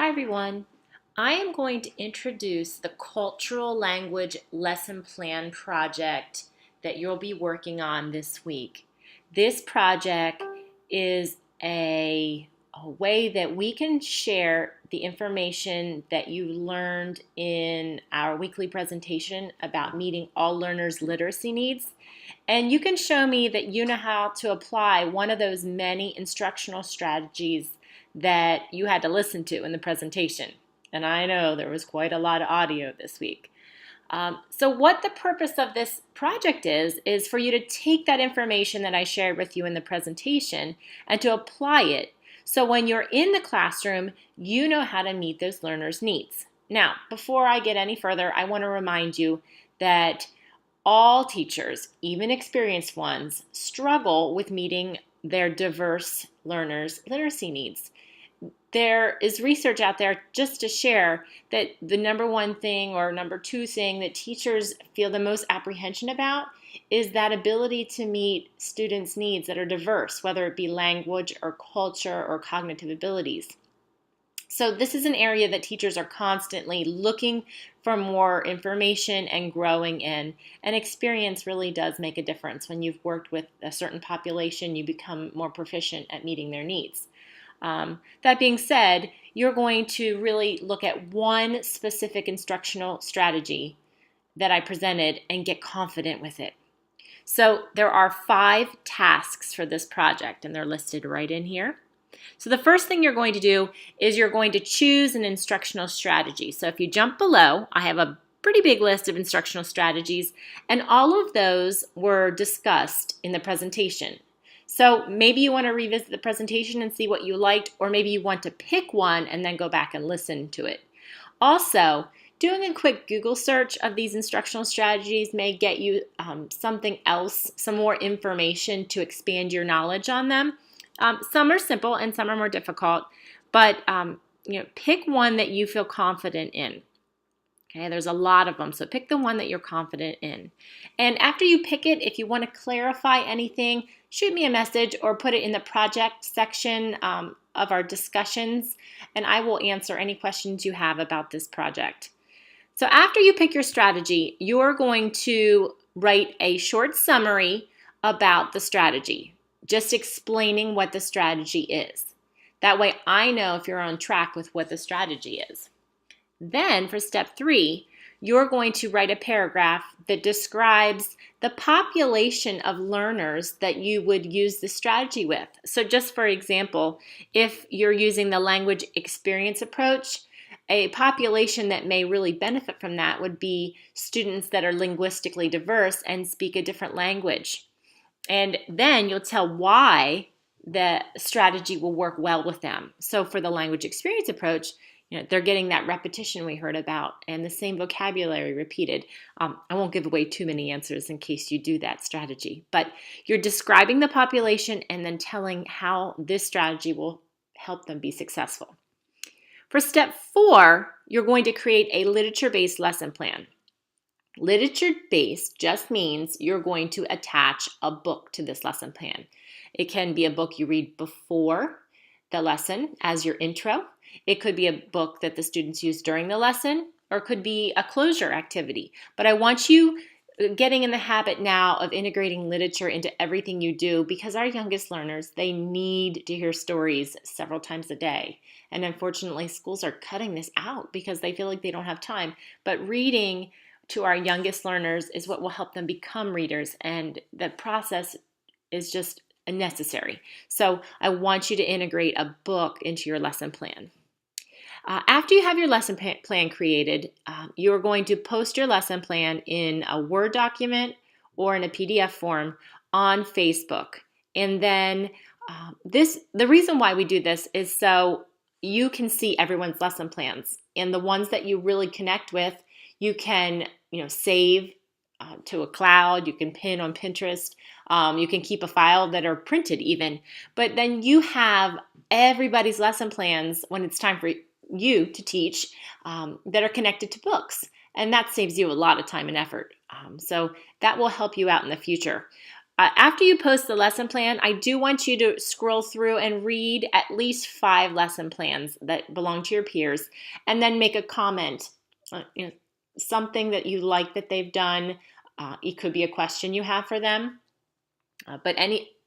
Hi everyone. I am going to introduce the Cultural Language Lesson Plan project that you'll be working on this week. This project is a way that we can share the information that you learned in our weekly presentation about meeting all learners' literacy needs. And you can show me that you know how to apply one of those many instructional strategies that you had to listen to in the presentation. And I know there was quite a lot of audio this week. So what the purpose of this project is for you to take that information that I shared with you in the presentation and to apply it. So when you're in the classroom, you know how to meet those learners' needs. Now, before I get any further, I want to remind you that all teachers, even experienced ones, struggle with meeting their diverse learners' literacy needs. There is research out there just to share that the number one thing or number two thing that teachers feel the most apprehension about is that ability to meet students' needs that are diverse, whether it be language or culture or cognitive abilities. So this is an area that teachers are constantly looking for more information and growing in. And experience really does make a difference. When you've worked with a certain population, you become more proficient at meeting their needs. That being said, you're going to really look at one specific instructional strategy that I presented and get confident with it. So there are 5 tasks for this project, and they're listed right in here. So the first thing you're going to do is you're going to choose an instructional strategy. So if you jump below, I have a pretty big list of instructional strategies, and all of those were discussed in the presentation. So maybe you want to revisit the presentation and see what you liked, or maybe you want to pick one and then go back and listen to it. Also, doing a quick Google search of these instructional strategies may get you something else, some more information to expand your knowledge on them. Some are simple and some are more difficult, but pick one that you feel confident in. Okay, there's a lot of them, so pick the one that you're confident in. And after you pick it, if you want to clarify anything, shoot me a message or put it in the project section of our discussions, and I will answer any questions you have about this project. So after you pick your strategy, you're going to write a short summary about the strategy, just explaining what the strategy is. That way I know if you're on track with what the strategy is. Then for step 3, you're going to write a paragraph that describes the population of learners that you would use the strategy with. So just for example, if you're using the language experience approach, a population that may really benefit from that would be students that are linguistically diverse and speak a different language. And then you'll tell why the strategy will work well with them. So for the language experience approach, they're getting that repetition we heard about and the same vocabulary repeated. I won't give away too many answers in case you do that strategy, but you're describing the population and then telling how this strategy will help them be successful. For step 4, you're going to create a literature-based lesson plan. Literature-based just means you're going to attach a book to this lesson plan. It can be a book you read before the lesson as your intro. It could be a book that the students use during the lesson, or it could be a closure activity. But I want you getting in the habit now of integrating literature into everything you do, because our youngest learners, they need to hear stories several times a day. And unfortunately, schools are cutting this out because they feel like they don't have time. But reading to our youngest learners is what will help them become readers, and the process is just necessary. So I want you to integrate a book into your lesson plan. After you have your lesson plan created, you're going to post your lesson plan in a Word document or in a PDF form on Facebook. And then the reason why we do this is so you can see everyone's lesson plans, and the ones that you really connect with, you can save to a cloud, you can pin on Pinterest, you can keep a file that are printed even, but then you have everybody's lesson plans when it's time for you to teach that are connected to books, and that saves you a lot of time and effort. So that will help you out in the future. After you post the lesson plan, I do want you to scroll through and read at least 5 lesson plans that belong to your peers, and then make a comment, something that you like that they've done. It could be a question you have for them, but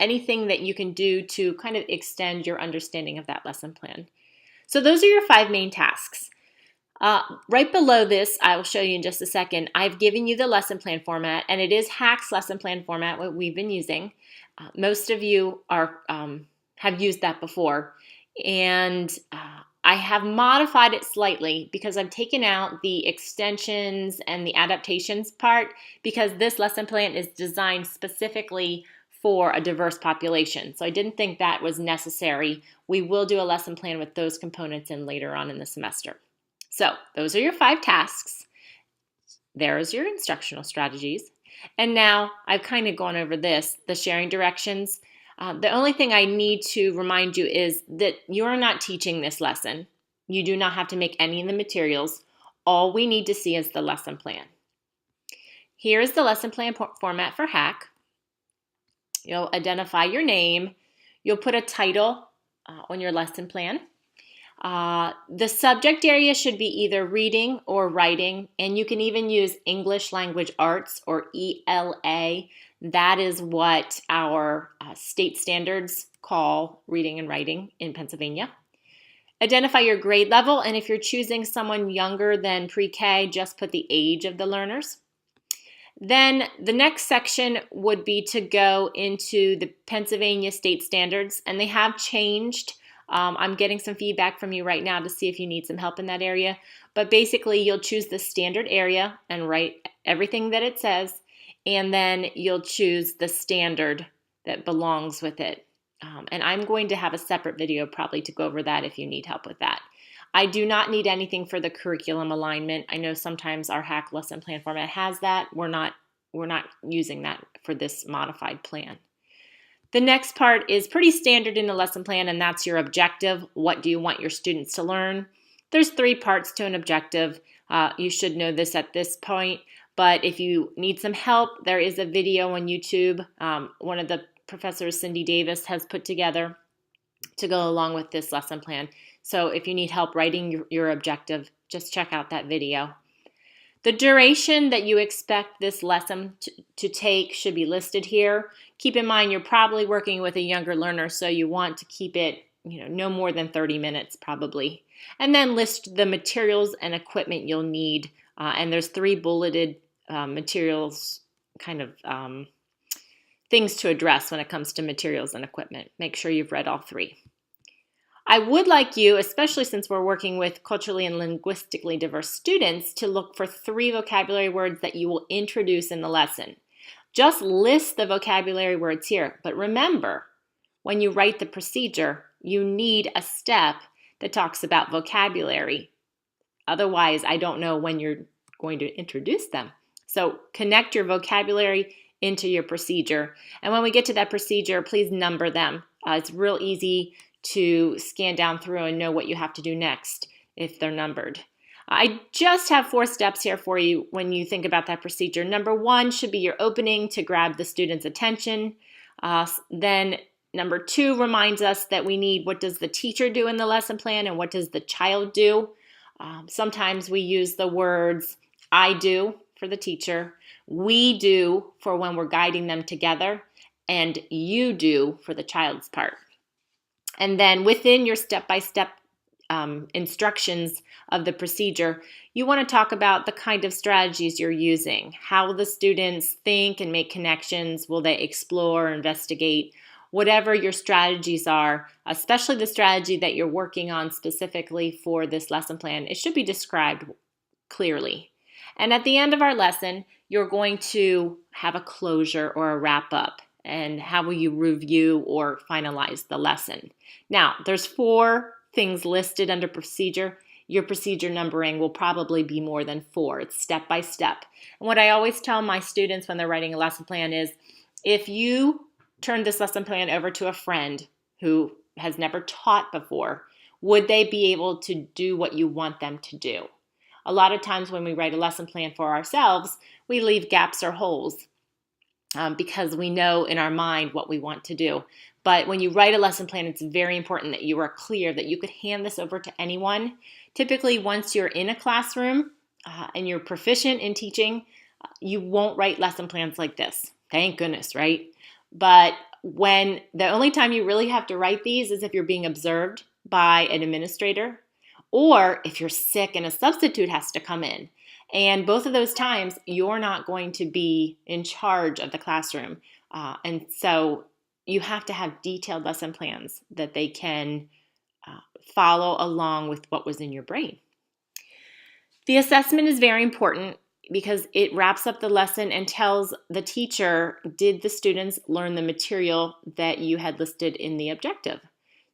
anything that you can do to kind of extend your understanding of that lesson plan. So those are your 5 main tasks. Right below this, I will show you in just a second, I've given you the lesson plan format, and it is Hack's lesson plan format, what we've been using. Most of you have used that before, and I have modified it slightly because I've taken out the extensions and the adaptations part, because this lesson plan is designed specifically for a diverse population. So I didn't think that was necessary. We will do a lesson plan with those components in later on in the semester. So those are your 5 tasks. There's your instructional strategies. And now I've kind of gone over this, the sharing directions. The only thing I need to remind you is that you're not teaching this lesson. You do not have to make any of the materials. All we need to see is the lesson plan. Here's the lesson plan format for Hack. You'll identify your name. You'll put a title on your lesson plan. The subject area should be either reading or writing, and you can even use English Language Arts, or ELA. That is what our state standards call reading and writing in Pennsylvania. Identify your grade level, and if you're choosing someone younger than pre-K, just put the age of the learners. Then the next section would be to go into the Pennsylvania state standards, and they have changed. I'm getting some feedback from you right now to see if you need some help in that area. But basically, you'll choose the standard area and write everything that it says, and then you'll choose the standard that belongs with it. And I'm going to have a separate video probably to go over that if you need help with that. I do not need anything for the curriculum alignment. I know sometimes our Hack lesson plan format has that. We're not using that for this modified plan. The next part is pretty standard in the lesson plan, and that's your objective. What do you want your students to learn? There's 3 parts to an objective. You should know this at this point, but if you need some help, there is a video on YouTube. One of the professors, Cindy Davis, has put together to go along with this lesson plan. So if you need help writing your objective, just check out that video. The duration that you expect this lesson to take should be listed here. Keep in mind you're probably working with a younger learner, so you want to keep it no more than 30 minutes probably. And then list the materials and equipment you'll need. And there's 3 bulleted materials, kind of things to address when it comes to materials and equipment. Make sure you've read all 3. I would like you, especially since we're working with culturally and linguistically diverse students, to look for 3 vocabulary words that you will introduce in the lesson. Just list the vocabulary words here, but remember, when you write the procedure, you need a step that talks about vocabulary. Otherwise, I don't know when you're going to introduce them. So connect your vocabulary into your procedure. And when we get to that procedure, please number them. It's real easy to scan down through and know what you have to do next if they're numbered. I just have 4 steps here for you when you think about that procedure. Number 1 should be your opening to grab the student's attention. Then number 2 reminds us that we need what does the teacher do in the lesson plan and what does the child do. Sometimes we use the words I do for the teacher, we do for when we're guiding them together, and you do for the child's part. And then within your step-by-step instructions of the procedure, you want to talk about the kind of strategies you're using. How will the students think and make connections? Will they explore, investigate? Whatever your strategies are, especially the strategy that you're working on specifically for this lesson plan, it should be described clearly. And at the end of our lesson, you're going to have a closure or a wrap-up. And how will you review or finalize the lesson? Now, there's 4 things listed under procedure. Your procedure numbering will probably be more than 4. It's step by step. And what I always tell my students when they're writing a lesson plan is, if you turn this lesson plan over to a friend who has never taught before, would they be able to do what you want them to do? A lot of times when we write a lesson plan for ourselves, we leave gaps or holes. because we know in our mind what we want to do. But when you write a lesson plan, it's very important that you are clear that you could hand this over to anyone. Typically, once you're in a classroom and you're proficient in teaching, you won't write lesson plans like this. Thank goodness, right? But when the only time you really have to write these is if you're being observed by an administrator or if you're sick and a substitute has to come in. And both of those times, you're not going to be in charge of the classroom. And so you have to have detailed lesson plans that they can follow along with what was in your brain. The assessment is very important because it wraps up the lesson and tells the teacher, did the students learn the material that you had listed in the objective?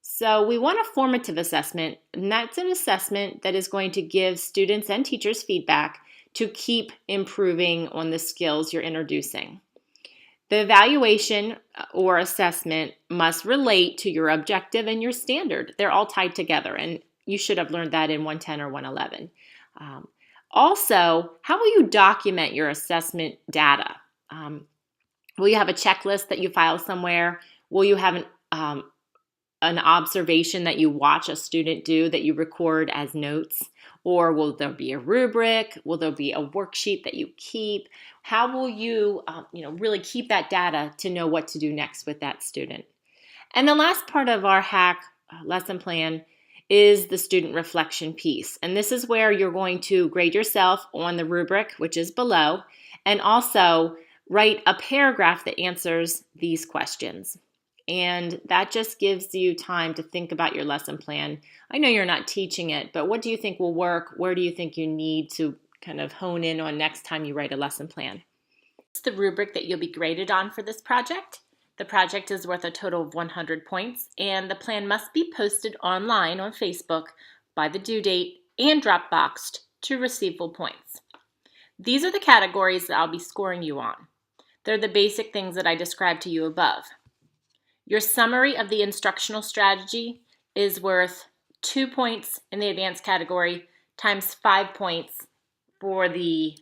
So we want a formative assessment, and that's an assessment that is going to give students and teachers feedback to keep improving on the skills you're introducing. The evaluation or assessment must relate to your objective and your standard. They're all tied together, and you should have learned that in 110 or 111. Also, how will you document your assessment data? Will you have a checklist that you file somewhere? Will you have an observation that you watch a student do that you record as notes? Or will there be a rubric? Will there be a worksheet that you keep? How will you, really keep that data to know what to do next with that student? And the last part of our hack lesson plan is the student reflection piece. And this is where you're going to grade yourself on the rubric, which is below, and also write a paragraph that answers these questions. And that just gives you time to think about your lesson plan. I know you're not teaching it, but what do you think will work? Where do you think you need to kind of hone in on next time you write a lesson plan? It's the rubric that you'll be graded on for this project. The project is worth a total of 100 points, and the plan must be posted online on Facebook by the due date and Dropboxed to receive full points. These are the categories that I'll be scoring you on. They're the basic things that I described to you above. Your summary of the instructional strategy is worth 2 points in the advanced category times 5 points for the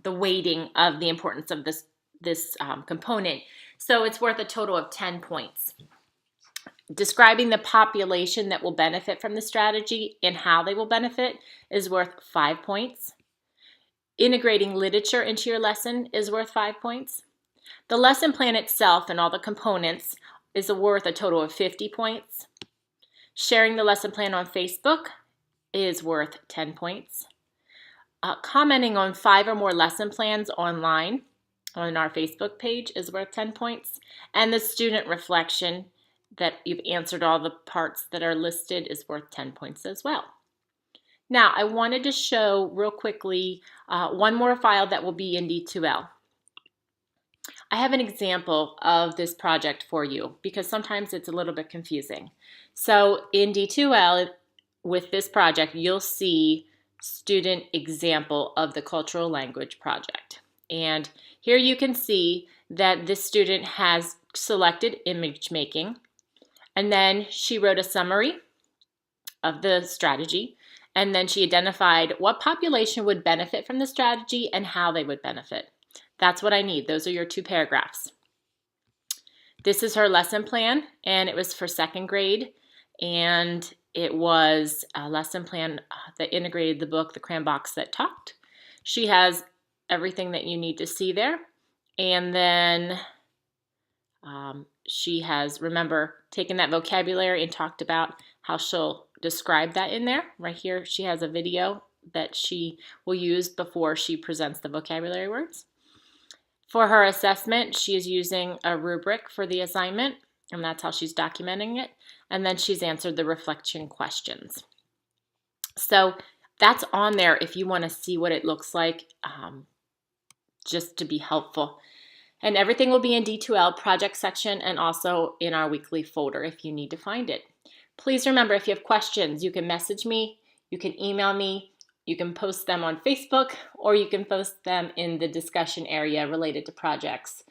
weighting of the importance of this component. So it's worth a total of 10 points. Describing the population that will benefit from the strategy and how they will benefit is worth 5 points. Integrating literature into your lesson is worth 5 points. The lesson plan itself and all the components is worth a total of 50 points. Sharing the lesson plan on Facebook is worth 10 points. Commenting on 5 or more lesson plans online on our Facebook page is worth 10 points. And the student reflection that you've answered all the parts that are listed is worth 10 points as well. Now, I wanted to show real quickly one more file that will be in D2L. I have an example of this project for you because sometimes it's a little bit confusing. So in D2L, with this project, you'll see student example of the cultural language project. And here you can see that this student has selected image making, and then she wrote a summary of the strategy, and then she identified what population would benefit from the strategy and how they would benefit. That's what I need. Those are your 2 paragraphs. This is her lesson plan, and it was for 2nd grade, and it was a lesson plan that integrated the book, The Cram Box That Talked. She has everything that you need to see there, and then she has, remember, taken that vocabulary and talked about how she'll describe that in there. Right here, she has a video that she will use before she presents the vocabulary words. For her assessment, she is using a rubric for the assignment, and that's how she's documenting it. And then she's answered the reflection questions. So that's on there if you want to see what it looks like, just to be helpful. And everything will be in D2L project section and also in our weekly folder if you need to find it. Please remember, if you have questions, you can message me, you can email me, you can post them on Facebook, or you can post them in the discussion area related to projects.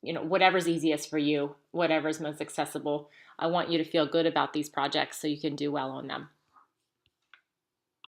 Whatever's easiest for you, whatever's most accessible. I want you to feel good about these projects so you can do well on them.